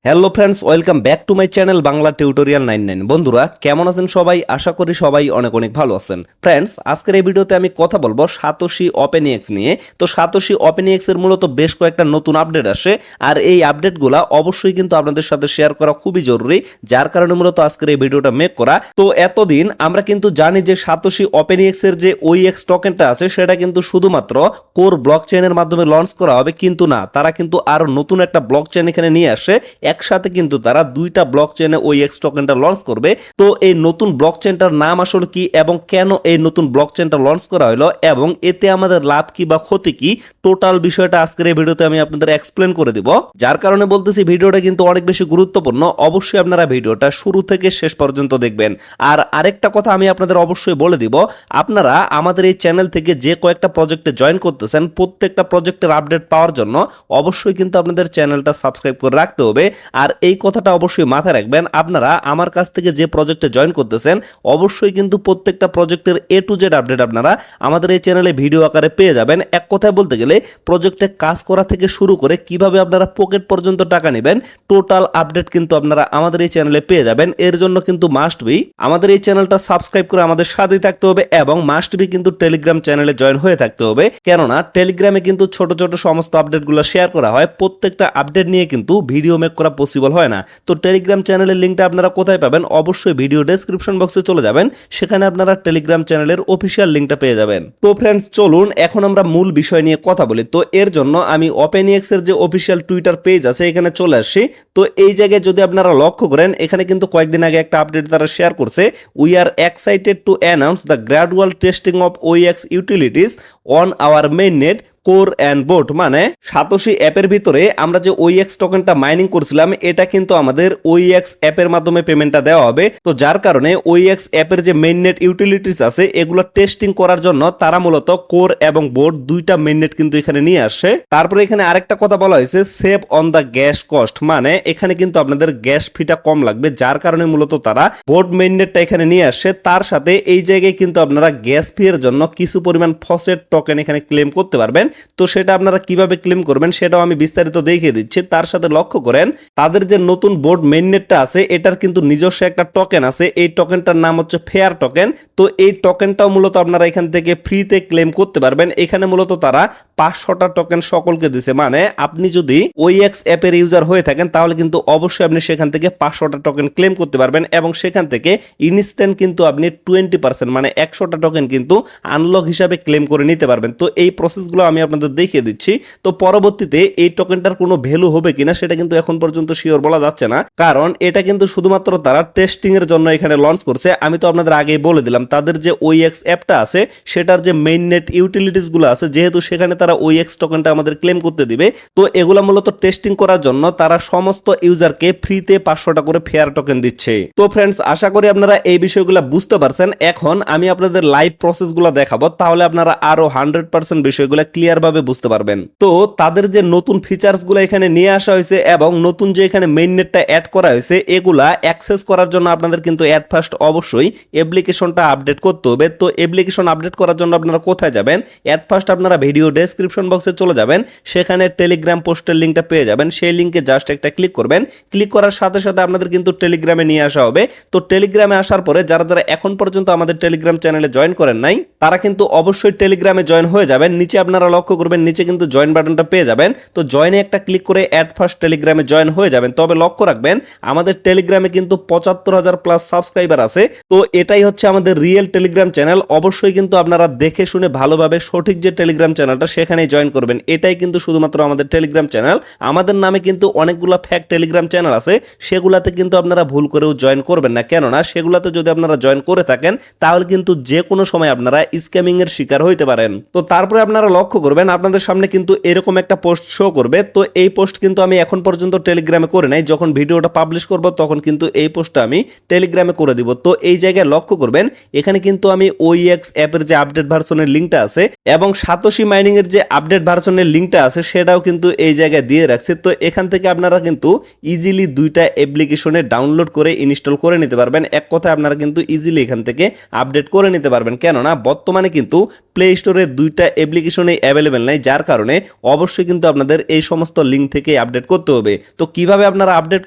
Hello friends, welcome back to my channel Bangla tutorial 99। বন্ধুরা কেমন আছেন সবাই? আশা করি সবাই অনেক অনেক ভালো আছেন। ফ্রেন্ডস, আজকের এই ভিডিওতে আমি কথা বলবো সাতোশি ওপেনএক্স নিয়ে। তো সাতোশি ওপেনএক্স এর মূলত বেশ কয়েকটা নতুন আপডেট আসে, আর এই আপডেটগুলো অবশ্যই কিন্তু আপনাদের সাথে শেয়ার করা খুবই জরুরি, যার কারণে মূলত আজকের এই ভিডিওটা মেক করা। তো এতদিন আমরা কিন্তু জানি যে সাতোশি ওপেনএক্স এর যে ওইএক্স টোকেনটা আছে সেটা কিন্তু শুধুমাত্র কোর ব্লক চেইনের মাধ্যমে লঞ্চ করা হবে, কিন্তু না, তারা কিন্তু আরো নতুন একটা ব্লক চেইন এখানে নিয়ে আসে। একসাথে কিন্তু তারা দুইটা ব্লক চেইনে ওইএক্স টোকেনটা লঞ্চ করবে। তো এই নতুন ব্লক চেইনটার নাম আসলে কি এবং কেন এই নতুন ব্লক চেইনটা লঞ্চ করা হলো এবং এতে আমাদের লাভ কি বা ক্ষতি কি, টোটাল বিষয়টা আজকের এই ভিডিওতে আমি আপনাদের এক্সপ্লেন করে দিব। যার কারণে বলতেছি ভিডিওটা কিন্তু অনেক বেশি গুরুত্বপূর্ণ, অবশ্যই আপনারা ভিডিওটা শুরু থেকে শেষ পর্যন্ত দেখবেন। আর আরেকটা কথা আমি আপনাদের অবশ্যই বলে দিব, আপনারা আমাদের এই চ্যানেল থেকে যে কয়েকটা প্রজেক্টে জয়েন করতেছেন, প্রত্যেকটা প্রজেক্টের আপডেট পাওয়ার জন্য অবশ্যই কিন্তু আপনাদের চ্যানেলটা সাবস্ক্রাইব করে রাখতে হবে। আর এই কথাটা অবশ্যই মাথায় রাখবেন, আপনারা আমার কাছ থেকে যে প্রজেক্টে জয়েন করতেছেন অবশ্যই কিন্তু প্রত্যেকটা প্রজেক্টের এ টু জেড আপডেট আপনারা আমাদের এই চ্যানেলে ভিডিও আকারে পেয়ে যাবেন। এক কথায় বলতে গেলে প্রজেক্টে কাজ করা থেকে শুরু করে কিভাবে আপনারা পকেট পর্যন্ত টাকা নেবেন, টোটাল আপডেট কিন্তু আপনারা আমাদের এই চ্যানেলে পেয়ে যাবেন। এর জন্য কিন্তু মাস্ট বি আমাদের এই চ্যানেলটা সাবস্ক্রাইব করে আমাদের সাথেই থাকতে হবে এবং মাস্ট বি কিন্তু টেলিগ্রাম চ্যানেলে জয়েন হয়ে থাকতে হবে, কেননা টেলিগ্রামে কিন্তু ছোট ছোট সমস্ত আপডেটগুলো শেয়ার করা হয়। প্রত্যেকটা আপডেট নিয়ে কিন্তু ভিডিও মেক করা পসিবল হয় না। তো টেলিগ্রাম চ্যানেলের লিঙ্কটা আপনারা কোথায় পাবেন? অবশ্যই ভিডিও ডেসক্রিপশন বক্সে চলে যাবেন, সেখানে আপনারা টেলিগ্রাম চ্যানেলের অফিসিয়াল লিঙ্কটা পেয়ে যাবেন। তো ফ্রেন্ডস, চলুন এখন আমরা মূল বিষয় নিয়ে কথা বলি। তো এর জন্য আমি ওপেনএক্স এর যে অফিসিয়াল টুইটার পেজ আছে এখানে চলে আসছি। তো এই জায়গায় যদি আপনারা লক্ষ্য করেন, এখানে কিন্তু কয়েকদিন আগে একটা আপডেট তারা শেয়ার করছে। We are excited to announce the gradual testing of OEX utilities on our mainnet core and bot. মানে সাতোশি অ্যাপের ভিতরে আমরা যে ওইএক্স টোকেনটা মাইনিং করছিলাম, এটা কিন্তু আমাদের ওইএক্স অ্যাপের মাধ্যমে পেমেন্টটা দেওয়া হবে। তো যার কারণে ওইএক্স অ্যাপের যে মেইননেট ইউটিলিটিস আছে এগুলো টেস্টিং করার জন্য তারা মূলত কোর এবং বোট দুইটা মেইননেট কিন্তু এখানে নিয়ে আসে। তারপরে এখানে আরেকটা কথা বলা হয়েছে, save on the gas cost, মানে এখানে কিন্তু আপনাদের গ্যাস ফিটা কম লাগবে, যার কারণে মূলত তারা বোট মেইননেটটা এখানে নিয়ে আসে। তার সাথে এই জায়গায় কিন্তু আপনারা গ্যাস ফি এর জন্য কিছু পরিমাণ ফসেট টোকেন এখানে ক্লেম করতে পারবেন। তো সেটা আপনারা কিভাবে ক্লেম করবেন সেটাও আমি বিস্তারিত দেখিয়ে দিচ্ছি। তার সাথে লক্ষ্য করেন, তাদের যে নতুন বোর্ড মেইননেটটা আছে এটার কিন্তু নিজস্ব একটা টোকেন আছে, এই টোকেনটার নাম হচ্ছে ফেয়ার টোকেন। তো এই টোকেনটাও মূলত আপনারা এখান থেকে ফ্রিতে ক্লেম করতে পারবেন। এখানে মূলত তারা 500টা টোকেন সকলকে দিছে, মানে আপনি যদি ওইএক্স অ্যাপের ইউজার হয়ে থাকেন তাহলে কিন্তু অবশ্যই আপনি সেখান থেকে 500টা টোকেন ক্লেম করতে পারবেন এবং সেখান থেকে ইনস্ট্যান্ট কিন্তু আপনি 20% মানে 100টা টোকেন কিন্তু আনলক হিসাবে ক্লেম করে নিতে পারবেন। তো এই প্রসেসগুলো আমি আপনাদের দেখিয়ে দিচ্ছি। তো পরবর্তীতে এই টোকেনটার কোনো ভ্যালু হবে কিনা সেটা কিন্তু এখন পর্যন্ত শিওর বলা যাচ্ছে না, কারণ এটা কিন্তু শুধুমাত্র তারা টেস্টিং এর জন্য এখানে লঞ্চ করছে। আমি তো আপনাদের আগেই বলে দিলাম, তাদের যে ওইএক্স অ্যাপটা আছে সেটার যে মেইননেট ইউটিলিটিস গুলো আছে, যেহেতু সেখানে তারা ওইএক্স টোকেনটা আমাদের ক্লেম করতে দিবে, তো এগুলা মূলত টেস্টিং করার জন্য তারা সমস্ত ইউজারকে ফ্রিতে 500টা করে ফেয়ার টোকেন দিচ্ছে। তো ফ্রেন্ডস, আশা করি আপনারা এই বিষয়গুলো বুঝতে পারছেন। এখন আমি আপনাদের লাইভ প্রসেসগুলো দেখাবো, তাহলে আপনারা আরো 100% বিষয়গুলো ক্লিয়ার ভাবে বুঝতে পারবেন। তো তাদের যে নতুন ফিচার্স গুলো এখানে নিয়ে আসা হয়েছে এবং নতুন যে এখানে মেইননেটটা অ্যাড করা হয়েছে, এগুলা অ্যাক্সেস করার জন্য আপনাদের কিন্তু অ্যাট ফার্স্ট অবশ্যই অ্যাপ্লিকেশনটা আপডেট করতে হবে। তো অ্যাপ্লিকেশন আপডেট করার জন্য আপনারা কোথায় যাবেন? অ্যাট ফার্স্ট আপনারা ভিডিও ডেসক্রিপশন বক্সে চলে যাবেন, সেখানে টেলিগ্রাম পোস্টের লিঙ্কটা পেয়ে যাবেন। সেই লিঙ্কে জাস্ট একটা ক্লিক করবেন, ক্লিক করার সাথে সাথে আপনাদের কিন্তু টেলিগ্রামে নিয়ে আসা হবে। তো টেলিগ্রামে আসার পরে যারা যারা এখন পর্যন্ত আমাদের টেলিগ্রাম চ্যানেলে জয়েন করেন নাই তারা কিন্তু অবশ্যই টেলিগ্রামে জয়েন হয়ে যাবেন। নিচে আপনারা লক্ষ্য করবেন, নিচে কিন্তু জয়েন বাটনটা পেয়ে যাবেন। তো জয়েনে একটা ক্লিক করে অ্যাট ফার্স্ট টেলিগ্রামে জয়েন হয়ে যাবেন। তবে লক্ষ্য রাখবেন, আমাদের টেলিগ্রামে কিন্তু 75,000 প্লাস সাবস্ক্রাইবার আছে। তো এটাই হচ্ছে আমাদের রিয়েল টেলিগ্রাম চ্যানেল। অবশ্যই কিন্তু আপনারা দেখে শুনে ভালোভাবে সঠিক যে টেলিগ্রাম চ্যানেলটা সেখানেই জয়েন করবেন। এটাই কিন্তু শুধুমাত্র আমাদের টেলিগ্রাম চ্যানেল। আমাদের নামে কিন্তু অনেকগুলো ফ্যাক টেলিগ্রাম চ্যানেল আছে, সেগুলাতে কিন্তু আপনারা ভুল করেও জয়েন করবেন না, কেননা সেগুলাতে যদি আপনারা জয়েন করে থাকেন তাহলে কিন্তু যে কোনো সময় আপনারা স্ক্যামিং এর শিকার হইতে পারেন। তো তারপরে আপনারা লক্ষ্য করবেন, আপনাদের সামনে কিন্তু এরকম একটা পোস্ট শো করবে। তো এই পোস্ট কিন্তু আমি এখন পর্যন্ত টেলিগ্রামে করে নাই, যখন ভিডিওটা পাবলিশ করব তখন কিন্তু এই পোস্টটা আমি টেলিগ্রামে করে দিব। তো এই জায়গায় লক্ষ্য করবেন, এখানে কিন্তু আমি ওইএক্স অ্যাপের যে আপডেট ভার্সনের লিঙ্কটা আছে এবং সাতোশি মাইনিং এর যে আপডেট ভার্সনের লিঙ্কটা আছে সেটাও কিন্তু এই জায়গায় দিয়ে রাখছি। তো এখান থেকে আপনারা কিন্তু ইজিলি দুইটা অ্যাপ্লিকেশনে ডাউনলোড করে ইনস্টল করে নিতে পারবেন। এক কথায় আপনারা কিন্তু ইজিলি এখান থেকে আপডেট করে নিতে পারবেন, কেননা বর্তমানে কিন্তু প্লে স্টোরে দুইটা অ্যাপ্লিকেশনে অ্যাভেলেবেল নাই, যার কারণে অবশ্যই কিন্তু আপনাদের এই সমস্ত লিঙ্ক থেকে আপডেট করতে হবে। তো কিভাবে আপনারা আপডেট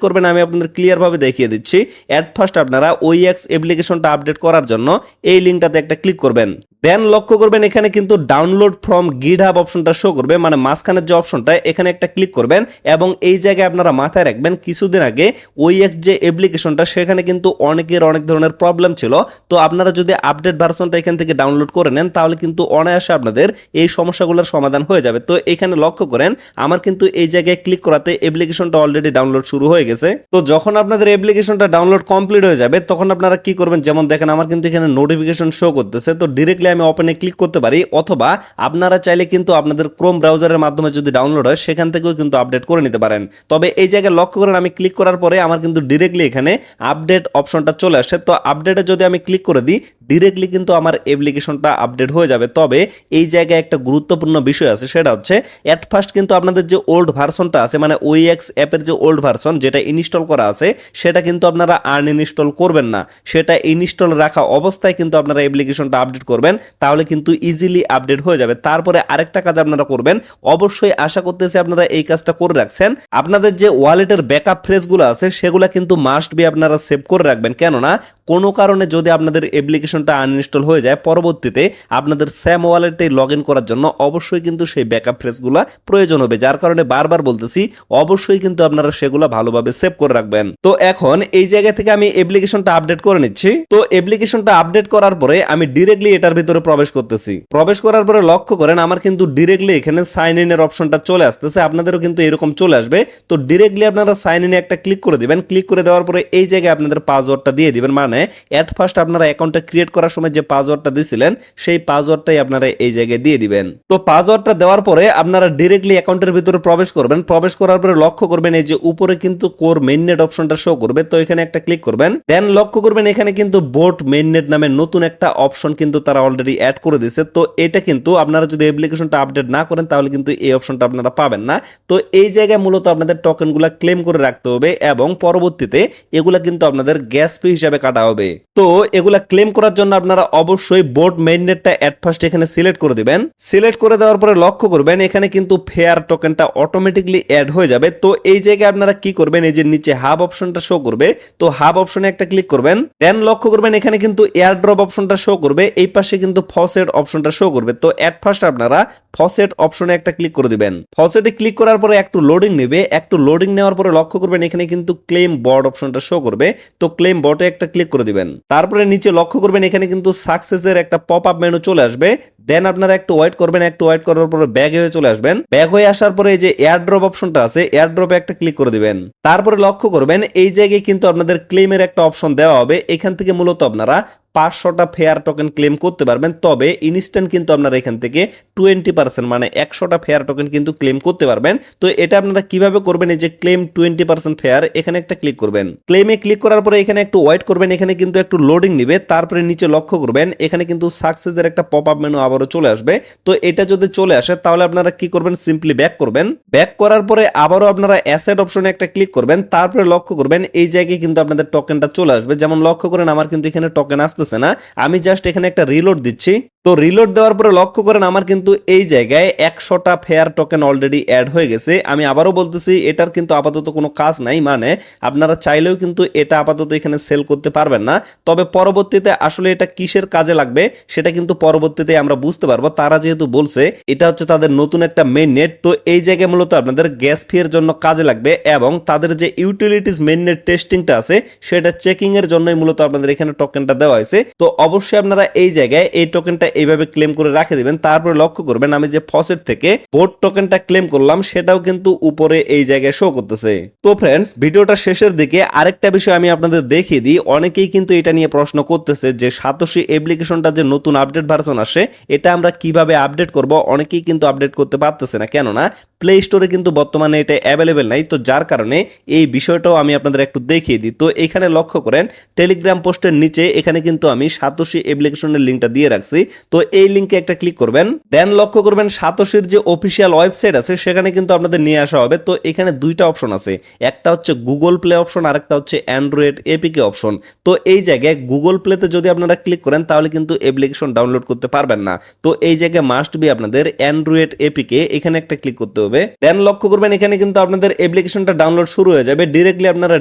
করবেন আমি আপনাদের ক্লিয়ারভাবে দেখিয়ে দিচ্ছি। অ্যাট ফার্স্ট আপনারা OEX অ্যাপ্লিকেশনটা আপডেট করার জন্য এই লিঙ্কটাতে একটা ক্লিক করবেন। দেন লক্ষ্য করবেন এখানে কিন্তু ডাউনলোড ফ্রম GitHub অপশনটা শো করবে, মানে মাঝখানের যে অপশনটা এখানে একটা ক্লিক করবেন এবং এই জায়গায় আপনারা মাথায় রাখবেন কিছুদিন আগে OEX যে অ্যাপ্লিকেশনটা সেখানে কিন্তু অনেকের অনেক ধরনের প্রবলেম ছিল। তো আপনারা যদি আপডেট ভার্সনটা এখান থেকে ডাউনলোড করে নেন তাহলে কিন্তু অনায়াসে আপনাদের এই সমস্যাগুলোর সমাধান হয়ে যাবে। তো এখানে লক্ষ্য করেন আমার কিন্তু এই জায়গায় ক্লিক করাতে অ্যাপ্লিকেশনটা অলরেডি ডাউনলোড শুরু হয়ে গেছে। তো যখন আপনাদের অ্যাপ্লিকেশনটা ডাউনলোড কমপ্লিট হয়ে যাবে তখন আপনারা কি করবেন, যেমন দেখেন আমার কিন্তু এখানে নোটিফিকেশন শো করতেছে, তো ডিরেক্টলি আমি ওপেনে ক্লিক করতে পারি, অথবা আপনারা চাইলে কিন্তু আপনাদের ক্রোম ব্রাউজারের মাধ্যমে যদি ডাউনলোড হয় সেখান থেকেও কিন্তু আপডেট করে নিতে পারেন। তবে এই জায়গায় লক্ষ্য করেন আমি ক্লিক করার পরে আমার কিন্তু ডিরেক্টলি এখানে আপডেট অপশনটা চলে আসে। তো আপডেটে যদি আমি ক্লিক করে দিই ডিরেক্টলি কিন্তু আমার অ্যাপ্লিকেশনটা আপডেট হয়ে যাবে। তবে এই জায়গায় একটা গুরুত্বপূর্ণ বিষয় আছে, সেটা হচ্ছে অ্যাট ফার্স্ট কিন্তু আপনাদের যে ওল্ড ভার্সনটা আছে, মানে OEX অ্যাপের যে ওল্ড ভার্সন যেটা ইনস্টল করা আছে সেটা কিন্তু আপনারা আনইনস্টল করবেন না, সেটা ইনস্টল রাখা অবস্থায় কিন্তু আপনারা অ্যাপ্লিকেশনটা আপডেট করবেন, তাহলে কিন্তু ইজিলি আপডেট হয়ে যাবে। তারপরে আরেকটা কাজ আপনারা করবেন, অবশ্যই আশা করতেছি আপনারা এই কাজটা করে রাখছেন, আপনাদের যে ওয়ালেটের ব্যাকআপ ফ্রেজগুলো আছে সেগুলো কিন্তু মাস্ট বি আপনারা সেভ করে রাখবেন। কেননা কোনো কারণে যদি আপনাদের অ্যাপ্লিকেশনটা আনইনস্টল হয়ে যায় পরবর্তীতে আপনাদের স্যাম ওয়ালেটে লগ ইন করার জন্য অবশ্যই কিন্তু সেই ব্যাকআপ ফ্রেজগুলো প্রয়োজন হবে, যার কারণে বারবার বলতেছি অবশ্যই কিন্তু আপনারা সেগুলো ভালোভাবে সেভ করে রাখবেন। তো এখন এই জায়গা থেকে আমি অ্যাপ্লিকেশনটা আপডেট করে নিচ্ছি। তো অ্যাপ্লিকেশনটা আপডেট করার পরে আমি ডিরেক্টলি এটার ভিতরে প্রবেশ করতেছি। প্রবেশ করার পরে লক্ষ্য করেন আমার কিন্তু ডিরেক্টলি এখানে সাইন ইন এর অপশনটা চলে আসতেছে, আপনাদেরও কিন্তু এরকম চলে আসবে। তো ডিরেক্টলি আপনারা সাইন ইনে একটা ক্লিক করে দিবেন। ক্লিক করে দেওয়ার পরে এই জায়গায় আপনাদের পাসওয়ার্ডটা দিয়ে দিবেন, মানে অ্যাট ফার্স্ট আপনারা অ্যাকাউন্টটা ক্রিয়েট করার সময় যে পাসওয়ার্ডটা দিয়েছিলেন সেই পাসওয়ার্ডটাই আপনারা এই জায়গায় দিয়ে দিবেন। তো পাসওয়ার্ডটা দেওয়ার পরে আপনারা ডিরেক্টলি অ্যাকাউন্টের ভিতরে প্রবেশ করবেন। প্রবেশ করার পরে লক্ষ্য করবেন এই যে উপরে কিন্তু কোর মেইননেট অপশনটা শো করবে, তো এখানে একটা ক্লিক করবেন। দেন লক্ষ্য করবেন এখানে কিন্তু বোট মেইননেট নামে নতুন একটা অপশন কিন্তু তারা অলরেডি অ্যাড করে দিয়েছে। তো এটা কিন্তু আপনারা যদি অ্যাপ্লিকেশনটা আপডেট না করেন তাহলে কিন্তু এই অপশনটা আপনারা পাবেন না। তো এই জায়গায় মূলত আপনাদের টোকেনগুলো ক্লেম করে রাখতে হবে এবং পরবর্তীতে এগুলা কিন্তু আপনাদের গ্যাস ফি হিসাবে কাটা হবে। তো এগুলা ক্লেম করার জন্য আপনারা অবশ্যই বোট মেইননেটটা অ্যাট ফার্স্ট এখানে সিলেক্ট করে দিবেন। সিলেক্ট করে দেওয়ার পরে লক্ষ্য করবেন এখানে কিন্তু ফেয়ার টোকেনটা অটোমেটিকলি অ্যাড হয়ে যাবে। তো এই জায়গায় আপনারা কি করবেন, এই যে নিচে হাব অপশনটা শো করবে, তো হাব অপশনে একটা ক্লিক করবেন। দেন লক্ষ্য করবেন এখানে কিন্তু এয়ার ড্রপ অপশনটা শো করবে, এই পাশে কিন্তু ফসেট অপশনটা শো করবে। তো অ্যাট ফার্স্ট আপনারা ফসেট অপশনে একটা ক্লিক করে দিবেন। ফসেটে ক্লিক করার পরে একটু লোডিং নেবে, একটু লোডিং নেওয়ার পরে লক্ষ্য করবেন এখানে কিন্তু ক্লেম বট অপশনটা শো করবে, তো ক্লেম বটে একটা ক্লিক করে দিবেন। তারপরে নিচে লক্ষ্য করবেন এখানে কিন্তু সাকসেসের একটা পপ আপ মেনু চলে আসবে। দেন আপনারা একটু ওয়েট করবেন, একটু ওয়েট করার পরে ব্যাক হয়ে চলে আসবেন। ব্যাক হয়ে আসার পরে এই যে এয়ার ড্রপ অপশনটা আছে এয়ার ড্রপে একটা ক্লিক করে দিবেন। তারপরে লক্ষ্য করবেন এই জায়গায় কিন্তু আপনাদের ক্লেমের একটা অপশন দেওয়া হবে, এখান থেকে মূলত আপনারা 500টা ফেয়ার টোকেন ক্লেম করতে পারবেন। তবে ইনস্ট্যান্ট কিন্তু আপনারা এখান থেকে 20% মানে 100টা ফেয়ার টোকেন কিন্তু ক্লেম করতে পারবেন। তো এটা আপনারা কিভাবে করবেন, এই যে ক্লেম 20% ফেয়ার এখানে একটা ক্লিক করবেন। ক্লেমে ক্লিক করার পরে এখানে একটু ওয়েট করবেন, এখানে কিন্তু একটু লোডিং নিবে। তারপরে নিচে লক্ষ্য করবেন এখানে কিন্তু সাকসেসের একটা পপ আপ মেনু আবারও চলে আসবে। তো এটা যদি চলে আসে তাহলে আপনারা কি করবেন, সিম্পলি ব্যাক করবেন। ব্যাক করার পরে আবারও আপনারা অ্যাসেট অপশনে একটা ক্লিক করবেন। তারপরে লক্ষ্য করবেন এই জায়গায় কিন্তু আপনাদের টোকেনটা চলে আসবে। যেমন লক্ষ্য করেন আমার কিন্তু এখানে টোকেন আসতেছে না, আমি জাস্ট এখানে একটা রিলোড দিচ্ছি। তো রিলোড দেওয়ার পরে লক্ষ্য করেন আমার কিন্তু এই জায়গায় 100টা ফেয়ার টোকেন অলরেডি অ্যাড হয়ে গেছে। আমি আবারও বলতেছি এটার কিন্তু আপাতত কোনো কাজ নাই, মানে আপনারা চাইলেও কিন্তু এটা আপাতত এখানে সেল করতে পারবেন না। তবে পরবর্তীতে আসলে এটা কিসের কাজে লাগবে সেটা কিন্তু পরবর্তীতে আমরা বুঝতে পারবো। তারা যেহেতু বলছে এটা হচ্ছে তাদের নতুন একটা মেইন নেট, তো এই জায়গায় মূলত আপনাদের গ্যাস ফি এর জন্য কাজে লাগবে এবং তাদের যে ইউটিলিটিস মেইন নেট টেস্টিংটা আছে সেটা চেকিং এর জন্যই মূলত আপনাদের এখানে টোকেনটা দেওয়া হয়েছে। তো অবশ্যই আপনারা এই জায়গায় এই টোকেনটা এইভাবে ক্লেম করে রাখে দিবেন। তারপরে লক্ষ্য করবেন আমি যে ফসেট থেকে বোট টোকেনটা ক্লেম করলাম সেটাও কিন্তু উপরে এই জায়গায় শো করতেছে। তো ফ্রেন্ডস ভিডিওটা শেষের দিকে আরেকটা বিষয় আমি আপনাদের দেখিয়ে দিই। অনেকেই কিন্তু এটা নিয়ে প্রশ্ন করতেছে যে সাতোশি অ্যাপ্লিকেশনটা যে নতুন আপডেট ভার্সন আসে এটা আমরা কিভাবে আপডেট করব। অনেকেই কিন্তু আপডেট করতে পারতেছে না, কেননা প্লে স্টোরে কিন্তু বর্তমানে এটা অ্যাভেলেবেল নাই। তো যার কারণে এই বিষয়টাও আমি আপনাদের একটু দেখিয়ে দিই। তো এখানে লক্ষ্য করেন টেলিগ্রাম পোস্টের নিচে এখানে কিন্তু আমি সাতোশি অ্যাপ্লিকেশনের লিঙ্কটা দিয়ে রাখছি। তো এই লিঙ্কে একটা ক্লিক করবেন। দেন লক্ষ্য করবেন সাতোশির যে অফিসিয়াল ওয়েবসাইট আছে সেখানে কিন্তু আপনাদের নিয়ে আসা হবে। তো এখানে দুইটা অপশন আছে, একটা হচ্ছে গুগল প্লে অপশন আর একটা হচ্ছে অ্যান্ড্রয়েড এপিকে অপশন। তো এই জায়গায় গুগল প্লেতে যদি আপনারা ক্লিক করেন তাহলে কিন্তু অ্যাপ্লিকেশন ডাউনলোড করতে পারবেন না। তো এই জায়গায় মাস্ট বি আপনাদের অ্যান্ড্রয়েড এপিকে এখানে একটা ক্লিক করতে হবে। দেন লক্ষ্য করবেন এখানে কিন্তু আপনাদের অ্যাপ্লিকেশনটা ডাউনলোড শুরু হয়ে যাবে। ডিরেক্টলি আপনারা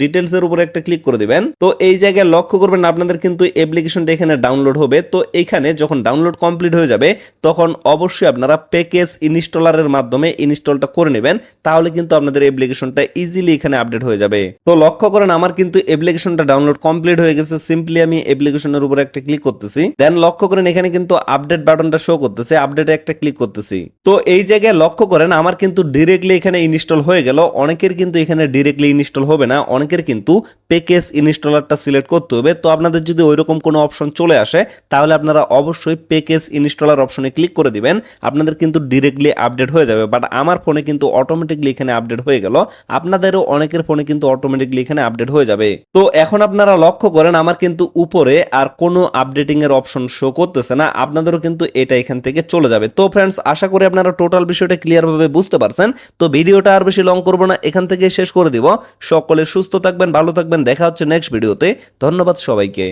ডিটেলস এর উপরে একটা ক্লিক করে দিবেন। তো এই জায়গায় লক্ষ্য করবেন আপনাদের কিন্তু অ্যাপ্লিকেশনটা এখানে ডাউনলোড হবে। তো এখানে যখন ডাউনলোড কমপ্লিট হয়ে যাবে তখন অবশ্যই আপনারা প্যাকেজ ইনস্টলারের মাধ্যমে ইনস্টলটা করে নেবেন, তাহলে কিন্তু আপনাদের অ্যাপ্লিকেশনটা ইজিলি এখানে আপডেট হয়ে যাবে। তো লক্ষ্য করেন আমার কিন্তু অ্যাপ্লিকেশনটা ডাউনলোড কমপ্লিট হয়ে গেছে। সিম্পলি আমি অ্যাপ্লিকেশনের উপরে একটা ক্লিক করতেছি। দেন লক্ষ্য করেন এখানে কিন্তু আপডেট বাটনটা শো করতেছে, আপডেটে একটা ক্লিক করতেছি। তো এই জায়গায় লক্ষ্য করেন আমার কিন্তু ডিরেক্টলি এখানে ইনস্টল হয়ে গেল। অনেকের কিন্তু এখানে ডিরেক্টলি ইনস্টল হবে না, অনেকের কিন্তু প্যাকেজ ইনস্টলারটা সিলেক্ট করতে হবে। তো আপনাদের যদি ওইরকম কোনো অপশন চলে আসে তাহলে আপনারা অবশ্যই প্যাকেজ ইনস্টলার অপশনে ক্লিক করে দিবেন, আপনাদের কিন্তু ডিরেক্টলি আপডেট হয়ে যাবে। বাট আমার ফোনে কিন্তু অটোমেটিকলি এখানে আপডেট হয়ে গেল, আপনাদেরও অনেকের ফোনে কিন্তু অটোমেটিকলি এখানে আপডেট হয়ে যাবে। তো এখন আপনারা লক্ষ্য করেন আমার কিন্তু উপরে আর কোনো আপডেটিং এর অপশন শো করতেছে না, আপনাদেরও কিন্তু এটা এখান থেকে চলে যাবে। তো ফ্রেন্ডস, আশা করি আপনারা টোটাল বিষয়টা ক্লিয়ার ভাবে বুঝতে পারছেন। তো ভিডিওটা আর বেশি লং করবো না, এখান থেকে শেষ করে দিব। সকলে সুস্থ থাকবেন, ভালো থাকবেন, দেখা হচ্ছে নেক্সট ভিডিওতে। ধন্যবাদ সবাইকে।